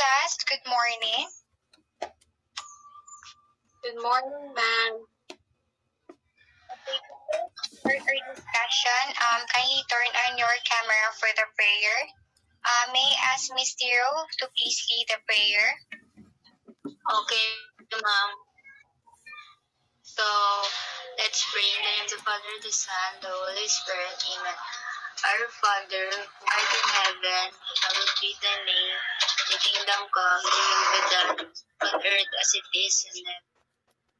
class. Good morning. Good morning, ma'am. For our discussion, kindly turn on your camera for the prayer. May I ask Miss Tiro to please lead the prayer? Okay, ma'am. So, let's pray in the name of the Father, the Son, the Holy Spirit. Amen. Our Father, who art in heaven, hallowed be thy name. Thy kingdom come, thy will be done, on earth as it is in heaven.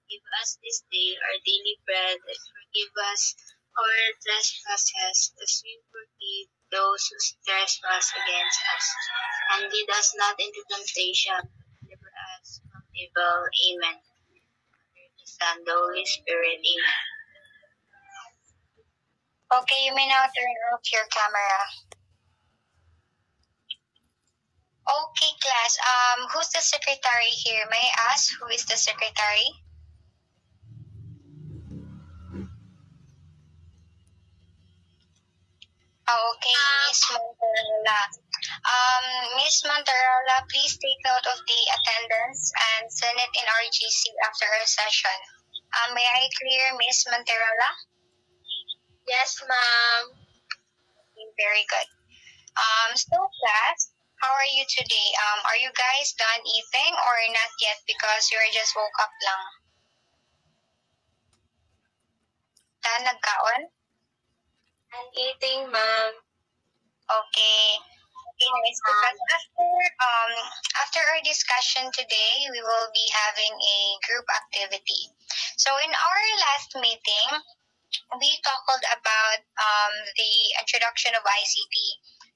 Give us this day our daily bread, and forgive us our trespasses, as we forgive those who trespass against us. And lead us not into temptation, but deliver us from evil. Amen. The Son, the Holy Spirit. Amen. Okay, you may now turn off your camera. Okay, class. Who's the secretary here? May I ask who is the secretary? Okay, Miss Monterola. Miss Monterola, please take note of the attendance and send it in RGC after our session. May I clear Miss Monterola? Yes, ma'am. Very good. So class, how are you today? Are you guys done eating or not yet because you just woke up lang? Done nagkaon? I'm eating, ma'am. Okay. Okay, nice. Because after our discussion today, we will be having a group activity. So in our last meeting, we talked about the introduction of ICT.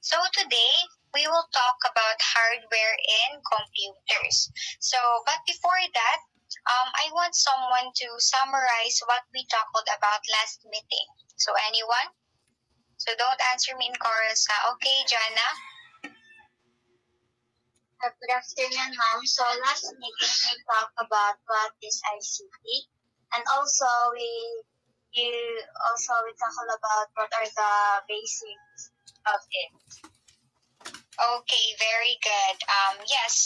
So today, we will talk about hardware in computers. So, but before that, I want someone to summarize what we talked about last meeting. So anyone? So don't answer me in chorus. Okay, Jana? Good afternoon, ma'am. So last meeting we talked about what is ICT, and also we talked about what are the basics of it. Okay, very good. Yes,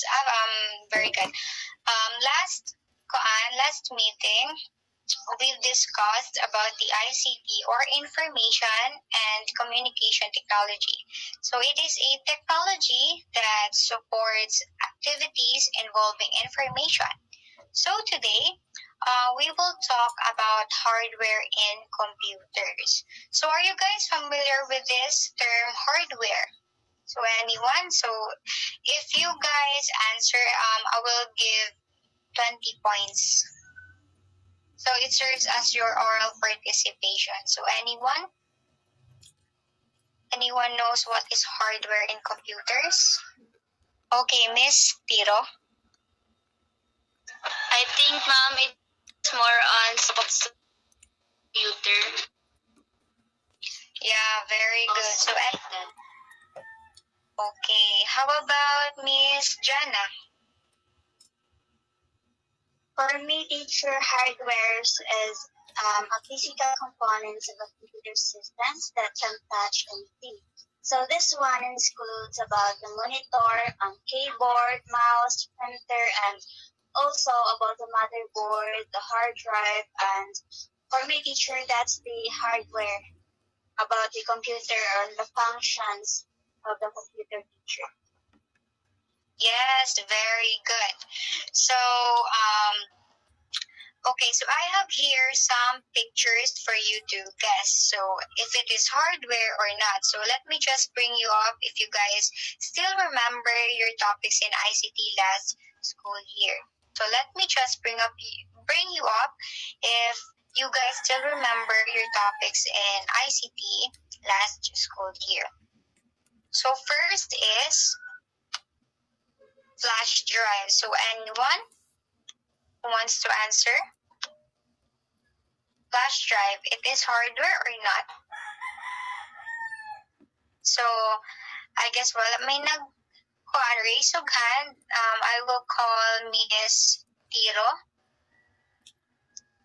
very good. Last meeting, we've discussed about the ICT or information and communication technology. So it is a technology that supports activities involving information. So today, we will talk about hardware in computers. So are you guys familiar with this term hardware? So anyone? So if you guys answer, I will give 20 points. So it serves as your oral participation. So anyone? Anyone knows what is hardware in computers? Okay, Miss Tiro. I think, ma'am, it's more on computer. Yeah, very good. So, okay, how about Miss Jana? For me, teacher, hardware is a physical components of a computer systems that can touch and see. So this one includes about the monitor, keyboard, mouse, printer, and also about the motherboard, the hard drive, and for me, teacher, that's the hardware about the computer and the functions of the computer, teacher. Yes, very good. So, okay, so I have here some pictures for you to guess. So if it is hardware or not. So let me just bring you up if you guys still remember your topics in ICT last school year. So let me just bring you up if you guys still remember your topics in ICT last school year. So first is flash drive. So anyone who wants to answer? Flash drive, it is hardware or not? So, I guess wala may raise of hand. I will call Miss Tiro.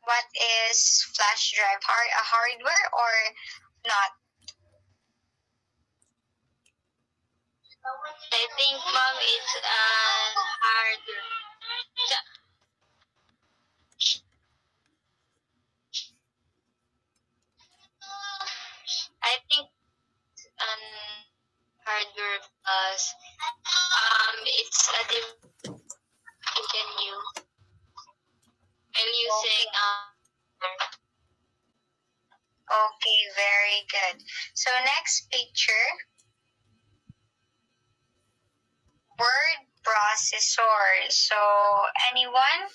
What is flash drive? A hardware or not? I think, ma'am, it's harder. I think an hardware because it's a different you can use while using Okay, very good. So next picture, word processor. So anyone?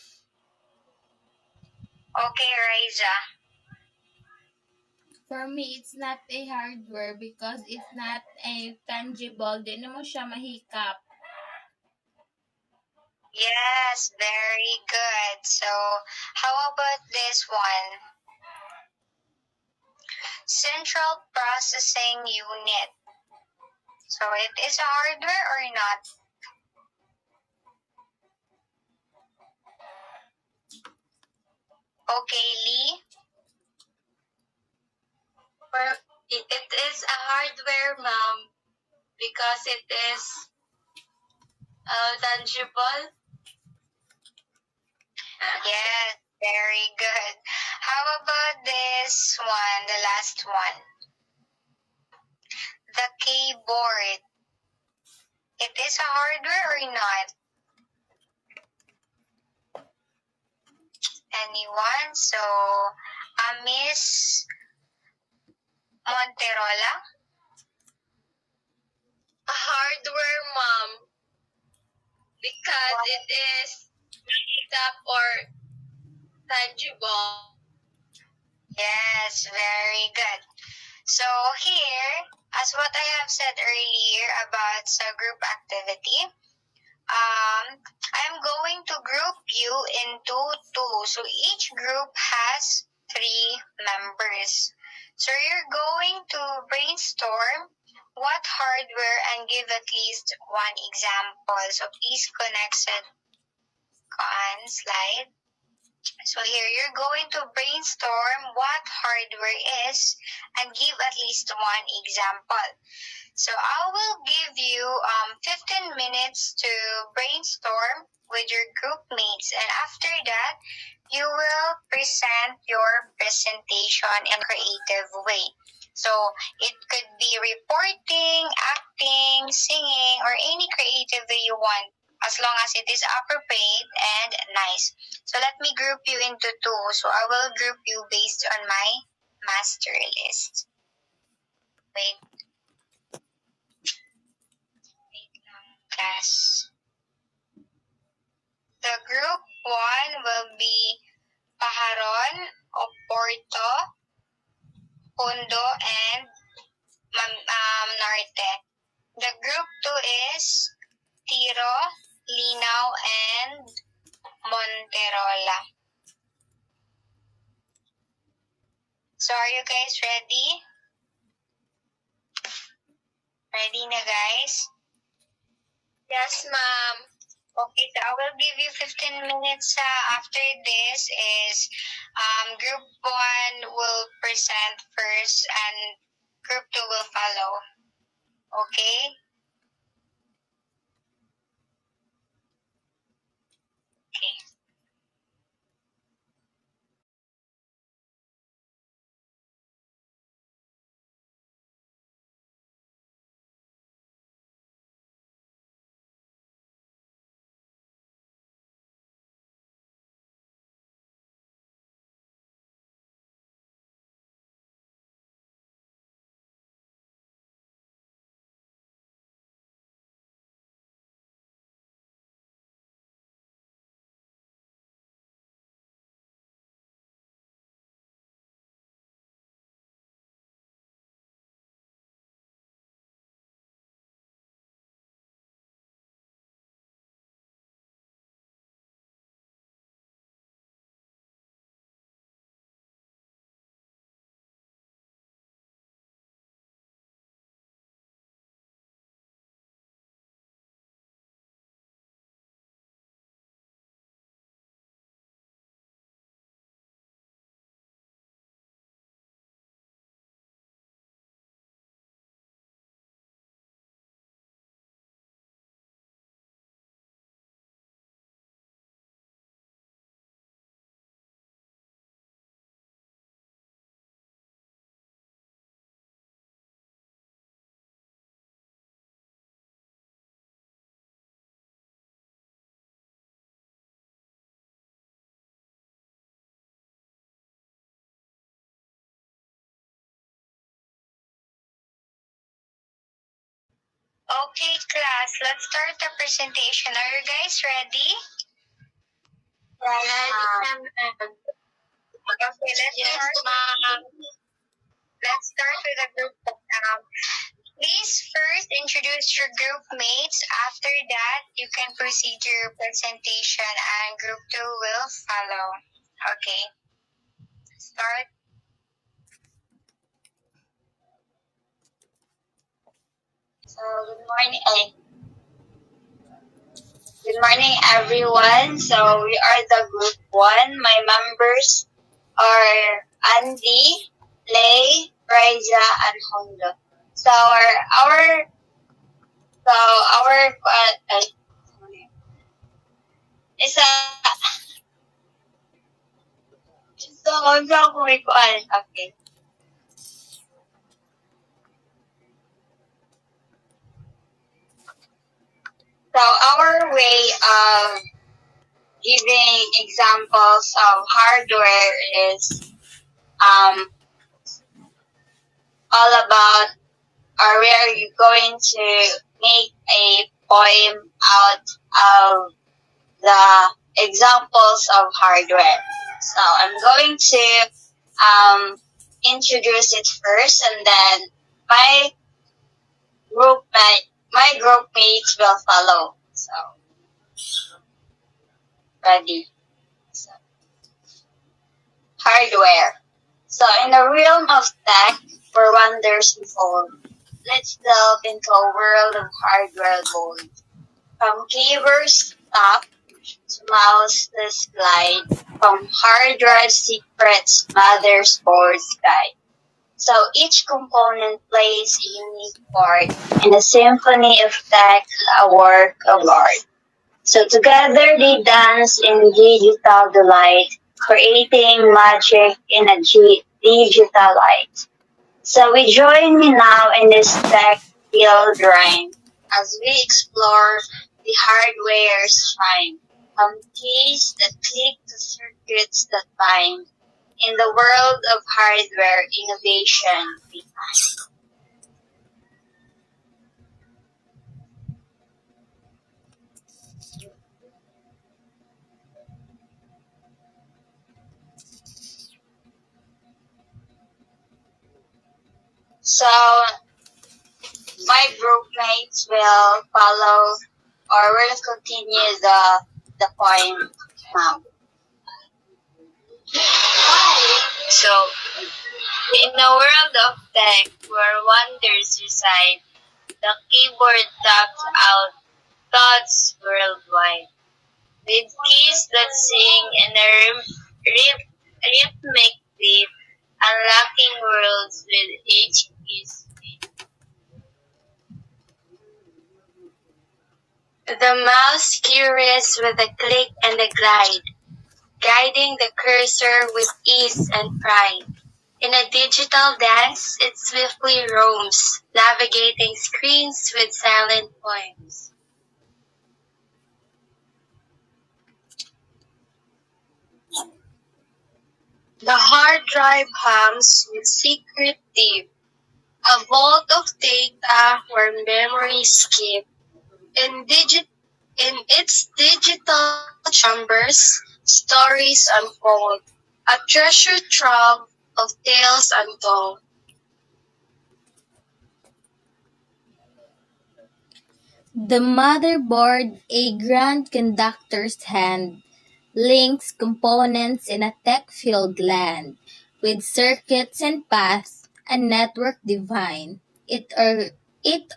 Okay, Raisa. For me, it's not a hardware because it's not a tangible. Di na mo siya mahikap. Yes, very good. So how about this one? Central processing unit. So it is a hardware or not? Okay, Lee. it is a hardware, ma'am, because it is tangible. Yes, very good. How about this one, the last one? The keyboard. It is a hardware or not? Anyone? So, Miss Monterola? A hardware, ma'am, because it is makeup or tangible. Yes, very good. So here, as what I have said earlier about sa group activity, I'm going to group you into two. So each group has 3 members. So you're going to brainstorm what hardware and give at least one example. So please connect it on slide. So here you're going to brainstorm what hardware is and give at least one example. So I will give you 15 minutes to brainstorm with your group mates, and after that, you will present your presentation in a creative way. So it could be reporting, acting, singing, or any creative way you want, as long as it is appropriate and nice. So let me group you into 2. So I will group you based on my master list. Wait lang, class. The group 1 will be Paharon, Oporto, Pundo, and Norte. The group 2 is Tiro, Linao, and Monterola. So are you guys ready? Ready na, guys? Yes, ma'am. Okay, so I will give you 15 minutes after this is group 1 will present first and group 2 will follow. Okay? Okay. Okay, class, let's start the presentation. Are you guys ready? Okay, let's start with the group. Please first introduce your group mates. After that, you can proceed to your presentation and group 2 will follow. Okay, start. So good morning everyone. So we are the group 1. My members are Andy, Lay, Raisa, and Honda. So isa okay. So our way of giving examples of hardware is all about, or we are going to make a poem out of the examples of hardware. So I'm going to introduce it first, and then my group mates will follow. So ready. So, hardware. So in the realm of tech, where wonders unfold, let's delve into a world of hardware gold. From keyboards top to mouseless glide, from hard drive secrets, motherboard's guide. So each component plays a unique part in a symphony of tech, a work of art. So together they dance in digital delight, creating magic in a digital light. So we join me now in this tech-filled rhyme as we explore the hardware's shine, from keys that click to circuits that bind. In the world of hardware innovation, we find. So my group mates will follow or will continue the poem now. So, in a world of tech where wonders reside, the keyboard taps out thoughts worldwide. With keys that sing in a rhythmic beat, unlocking worlds with each keys. The mouse curious with a click and a glide, guiding the cursor with ease and pride. In a digital dance, it swiftly roams, navigating screens with silent poems. The hard drive hums with secret deep, a vault of data where memories keep. In its digital chambers, stories unfold, a treasure trove of tales untold. The motherboard, a grand conductor's hand, links components in a tech-filled land with circuits and paths, a network divine. It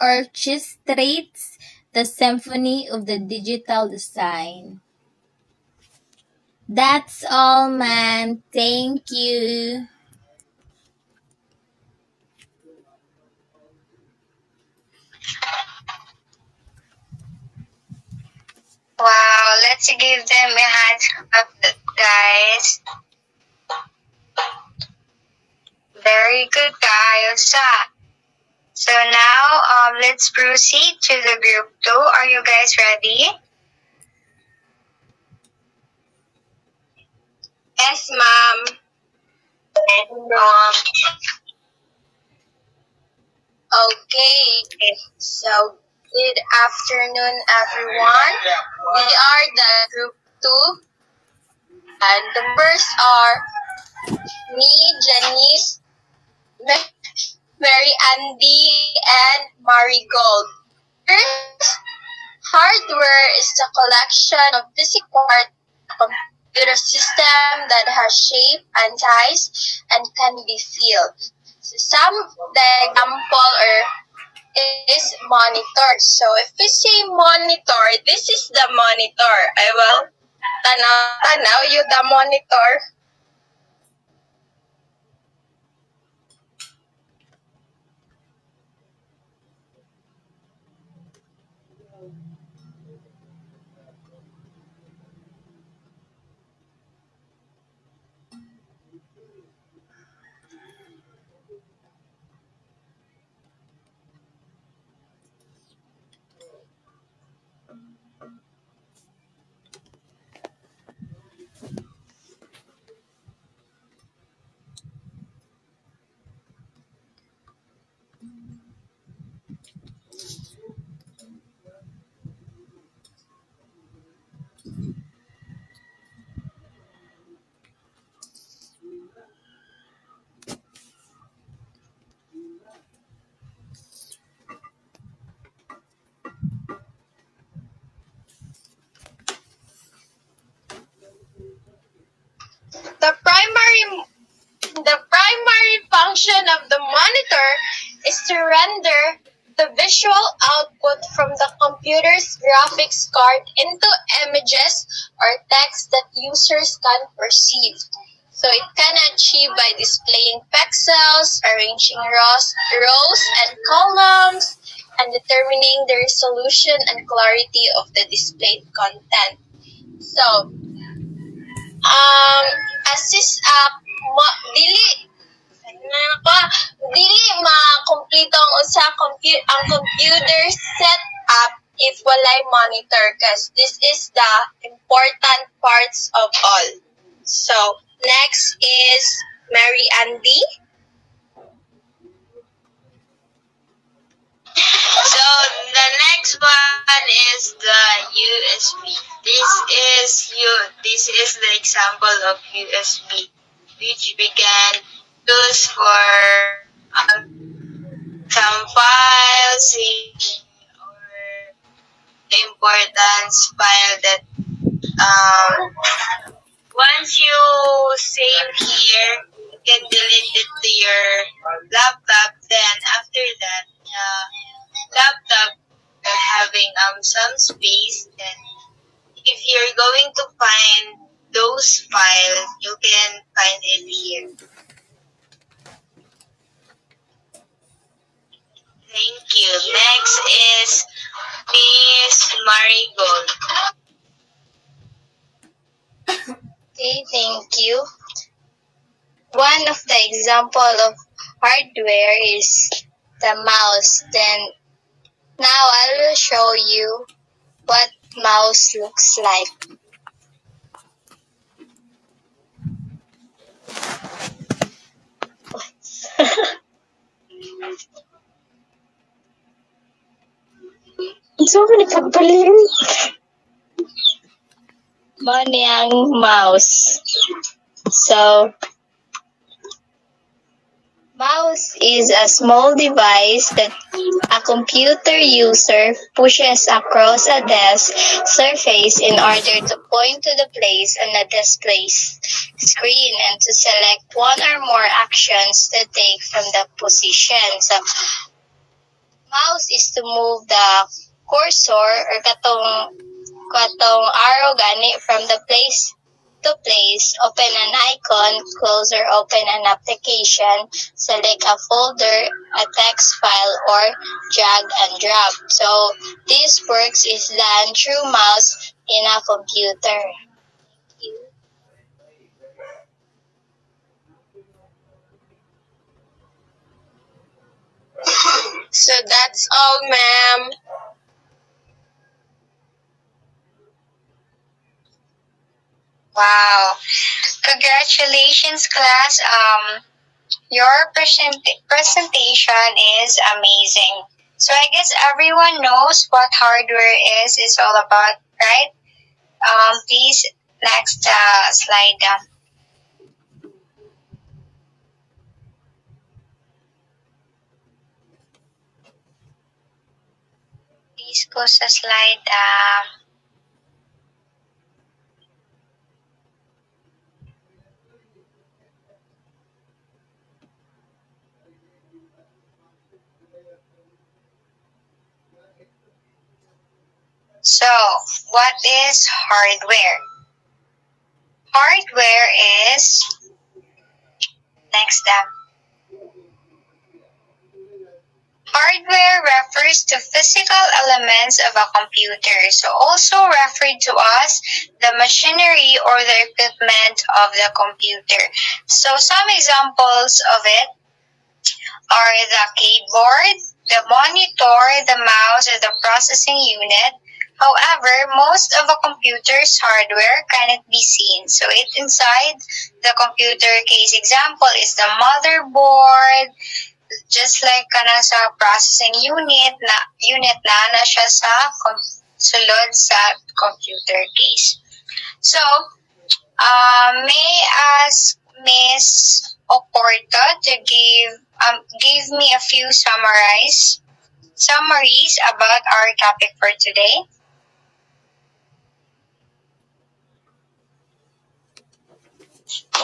orchestrates the symphony of the digital design. That's all, ma'am. Thank you. Wow, let's give them a hand up, guys. Very good, guys. So now, let's proceed to the group 2. Are you guys ready? Yes, ma'am. Okay. So Good afternoon, everyone. We are the group 2, and the members are me, Janice, Mary Andy, and Marigold. First, hardware is the collection of physical parts of a computer system that has shape and size and can be filled. So the example is monitor. So if we say monitor, this is the monitor. I will tanaw you the monitor. The primary function of the monitor is to render the visual output from the computer's graphics card into images or text that users can perceive. So it can achieve by displaying pixels, arranging rows and columns, and determining the resolution and clarity of the displayed content. So, assist dili ma-complete ang ang computer setup if walay monitor, because this is the important parts of all. So next is Mary Andy. So the next one is the USB. This is the example of USB, which we can use for some files or the importance file that once you save here, you can delete it to your laptop. Then after that, laptop having some space, and if you're going to find those files, you can find it here. Thank you. Next is Miss Marigold. Okay, thank you. One of the example of hardware is the mouse. Then now I will show you what mouse looks like. So many pagbalin. Money ang mouse. So, mouse is a small device that a computer user pushes across a desk surface in order to point to the place on the display screen and to select one or more actions to take from the position. So, mouse is to move the cursor or katong arrow gani from the place to place, open an icon, close or open an application, select a folder, a text file, or drag and drop. So this works is done through mouse in a computer. So that's all, ma'am. Wow. Congratulations, class. Your presentation is amazing. So I guess everyone knows what hardware is all about, right? Please, next slide. Please go sa slide. So, what is hardware? Hardware is, next step. Hardware refers to physical elements of a computer, so also referred to as the machinery or the equipment of the computer. So some examples of it are the keyboard, the monitor, the mouse, or the processing unit. However, most of a computer's hardware cannot be seen. So it inside the computer case example is the motherboard, just like kanang sa processing unit na siya sa sulod sa computer case. So, may I ask Miss Oporto to give me a few summaries about our topic for today.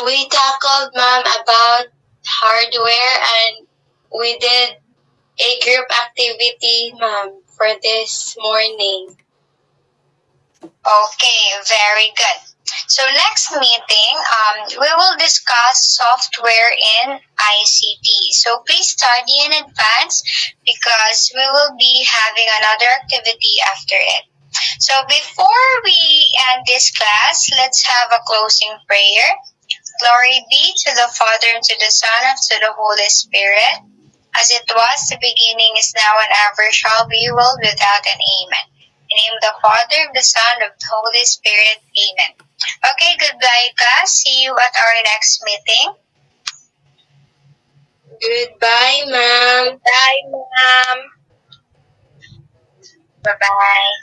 We tackled, ma'am, about hardware, and we did a group activity, ma'am, for this morning. Okay, very good. So next meeting, we will discuss software in ICT. So please study in advance because we will be having another activity after it. So before we end this class, let's have a closing prayer. Glory be to the Father, and to the Son, and to the Holy Spirit, as it was the beginning, is now, and ever shall be, world without an amen. In the name of the Father, of the Son, of the Holy Spirit, amen. Okay, goodbye, class. See you at our next meeting. Goodbye, ma'am. Bye, ma'am. Bye-bye.